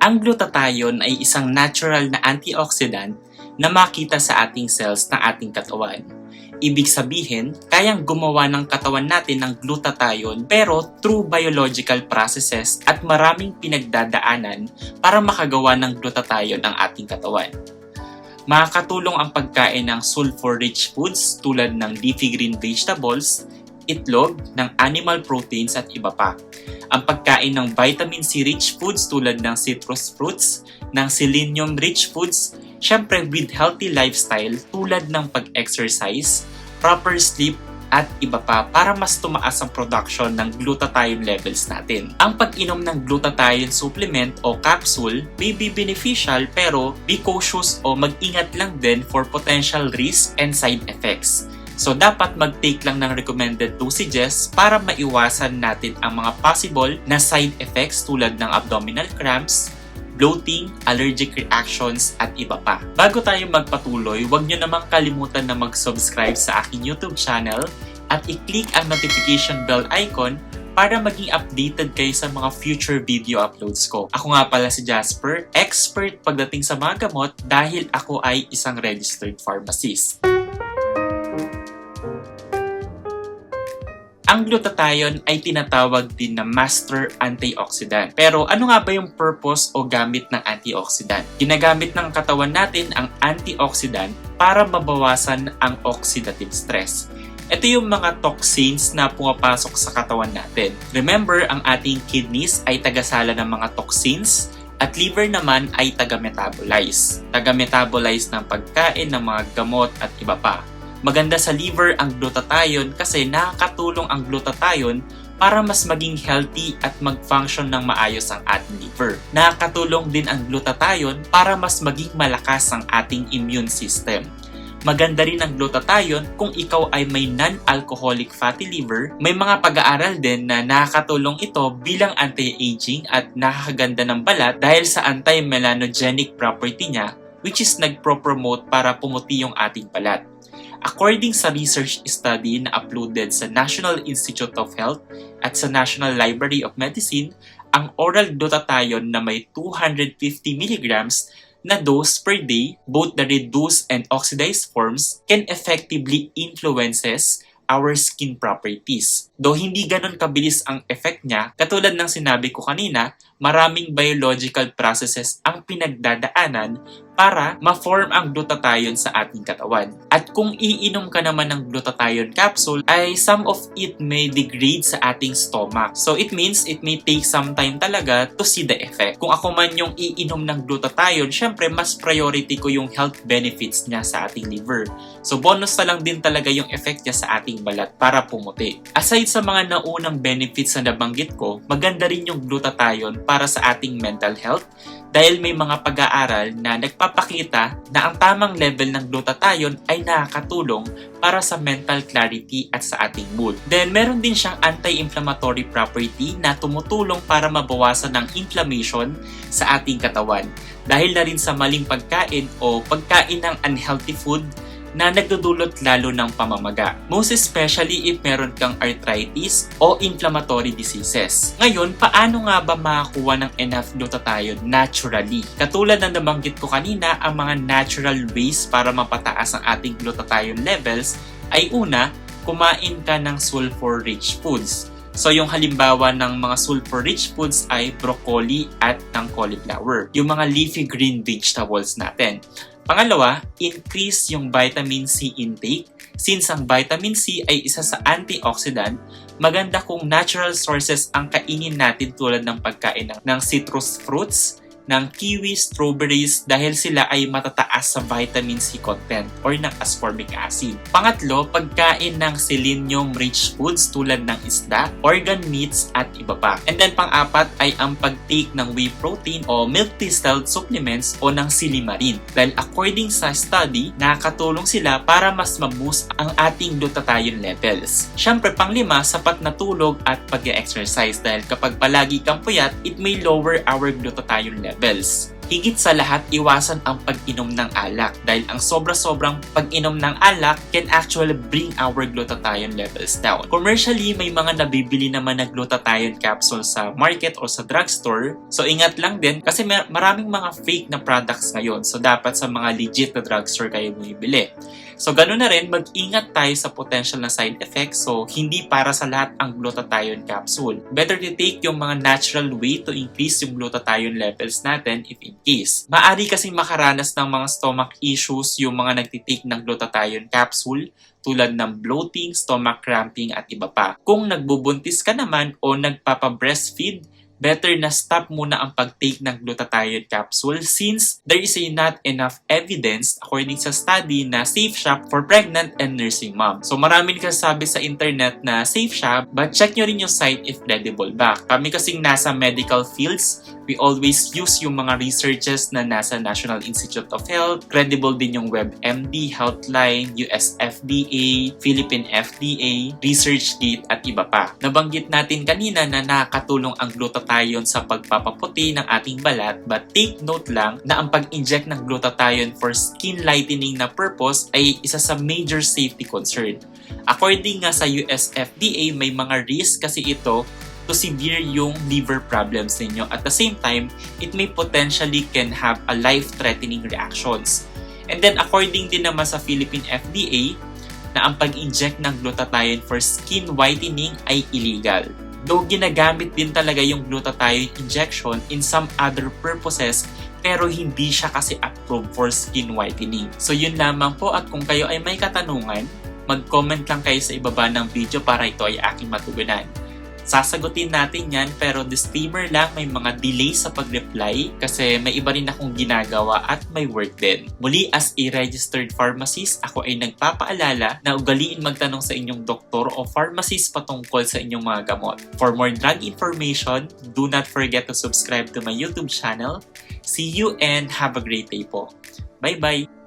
Ang glutathione ay isang natural na antioxidant na makita sa ating cells ng ating katawan. Ibig sabihin, kayang gumawa ng katawan natin ng glutathione pero through biological processes at maraming pinagdadaanan para makagawa ng glutathione ang ating katawan. Makakatulong ang pagkain ng sulfur-rich foods tulad ng leafy green vegetables, itlog, ng animal proteins at iba pa. Ang pagkain ng vitamin C-rich foods tulad ng citrus fruits, ng selenium-rich foods, syempre with healthy lifestyle tulad ng pag-exercise, proper sleep, at iba pa para mas tumaas ang production ng glutathione levels natin. Ang pag-inom ng glutathione supplement o capsule may be beneficial pero be cautious o mag-ingat lang din for potential risk and side effects. So dapat mag-take lang ng recommended dosages para maiwasan natin ang mga possible na side effects tulad ng abdominal cramps, bloating, allergic reactions, at iba pa. Bago tayo magpatuloy, huwag nyo namang kalimutan na mag-subscribe sa aking YouTube channel at i-click ang notification bell icon para maging updated kayo sa mga future video uploads ko. Ako nga pala si Jasper, expert pagdating sa mga gamot dahil ako ay isang registered pharmacist. Ang glutathione ay tinatawag din na master antioxidant. Pero ano nga ba yung purpose o gamit ng antioxidant? Ginagamit ng katawan natin ang antioxidant para mabawasan ang oxidative stress. Ito yung mga toxins na pumapasok sa katawan natin. Remember, ang ating kidneys ay tagasala ng mga toxins at liver naman ay taga-metabolize. Taga-metabolize ng pagkain, ng mga gamot at iba pa. Maganda sa liver ang glutathione kasi nakakatulong ang glutathione para mas maging healthy at mag-function ng maayos ang ating liver. Nakakatulong din ang glutathione para mas maging malakas ang ating immune system. Maganda rin ang glutathione kung ikaw ay may non-alcoholic fatty liver. May mga pag-aaral din na nakakatulong ito bilang anti-aging at nakakaganda ng balat dahil sa anti-melanogenic property niya, which is nagpro-promote para pumuti yung ating balat. According sa research study na uploaded sa National Institute of Health at sa National Library of Medicine, ang oral glutathione na may 250 mg na dose per day, both the reduced and oxidized forms, can effectively influences our skin properties. Though hindi ganon kabilis ang effect niya, katulad ng sinabi ko kanina, maraming biological processes ang pinagdadaanan para ma-form ang glutathione sa ating katawan. At kung iinom ka naman ng glutathione capsule, ay some of it may degrade sa ating stomach. So it means it may take some time talaga to see the effect. Kung ako man yung iinom ng glutathione, syempre mas priority ko yung health benefits niya sa ating liver. So bonus na lang din talaga yung effect niya sa ating balat para pumuti. Aside sa mga naunang benefits na nabanggit ko, maganda rin yung glutathione para sa ating mental health dahil may mga pag-aaral na nagpapakita na ang tamang level ng glutathione ay nakakatulong para sa mental clarity at sa ating mood. Then, meron din siyang anti-inflammatory property na tumutulong para mabawasan ng inflammation sa ating katawan dahil na rin sa maling pagkain o pagkain ng unhealthy food na nagdudulot lalo ng pamamaga. Most especially if meron kang arthritis o inflammatory diseases. Ngayon, paano nga ba makakuha ng enough glutathione naturally? Katulad ng nabanggit ko kanina, ang mga natural ways para mapataas ang ating glutathione levels ay una, kumain ka ng sulfur-rich foods. So yung halimbawa ng mga sulfur-rich foods ay broccoli at ng cauliflower. Yung mga leafy green vegetables natin. Pangalawa, increase yung vitamin C intake. Since ang vitamin C ay isa sa antioxidant, maganda kung natural sources ang kainin natin tulad ng pagkain ng citrus fruits, ng kiwi, strawberries dahil sila ay matataas sa vitamin C content or ng ascorbic acid. Pangatlo, pagkain ng selenium-rich foods tulad ng isda, organ meats at iba pa. And then pang-apat ay ang pag-take ng whey protein o milk distilled supplements o ng silimarin. Dahil according sa study, nakakatulong sila para mas ma-boost ang ating glutathione levels. Syempre, pang-lima, sapat na tulog at pag-exercise dahil kapag palagi kang puyat, it may lower our glutathione levels. levels. Higit sa lahat, iwasan ang pag-inom ng alak dahil ang sobra-sobrang pag-inom ng alak can actually bring our glutathione levels down. Commercially, may mga nabibili naman na glutathione capsule sa market o sa drugstore. So ingat lang din kasi maraming mga fake na products ngayon. So dapat sa mga legit na drugstore kayo bumibili. So ganoon na rin, mag-ingat tayo sa potential na side effects. So hindi para sa lahat ang glutathione capsule. Better to take yung mga natural way to increase yung glutathione levels natin if in case. Maari kasing makaranas ng mga stomach issues yung mga nagtitake ng glutathione capsule tulad ng bloating, stomach cramping at iba pa. Kung nagbubuntis ka naman o nagpapa-breastfeed, better na stop muna ang pag-take ng glutathione capsule since there is not enough evidence according sa study na safe siya for pregnant and nursing mom. So maraming nagsasabi sa internet na safe siya, but check nyo rin yung site if credible ba. Kami kasing nasa medical fields, we always use yung mga researches na nasa National Institute of Health, credible din yung WebMD, Healthline, US FDA, Philippine FDA, ResearchGate at iba pa. Nabanggit natin kanina na nakakatulong ang glutathione sa pagpapaputi ng ating balat, but take note lang na ang pag-inject ng glutathione for skin lightening na purpose ay isa sa major safety concern. According nga sa US FDA, may mga risk kasi ito to severe yung liver problems ninyo. At the same time, it may potentially can have a life-threatening reactions. And then according din naman sa Philippine FDA, na ang pag-inject ng glutathione for skin whitening ay illegal. Though ginagamit din talaga yung glutathione injection in some other purposes, pero hindi siya kasi approved for skin whitening. So yun lamang po, at kung kayo ay may katanungan, mag-comment lang kayo sa ibaba ng video para ito ay aking matugunan. Sasagutin natin yan, pero disclaimer lang, may mga delay sa pag-reply kasi may iba rin akong ginagawa at may work din. Muli, as a registered pharmacist, ako ay nagpapaalala na ugaliin magtanong sa inyong doktor o pharmacist patungkol sa inyong mga gamot. For more drug information, do not forget to subscribe to my YouTube channel. See you and have a great day po. Bye-bye!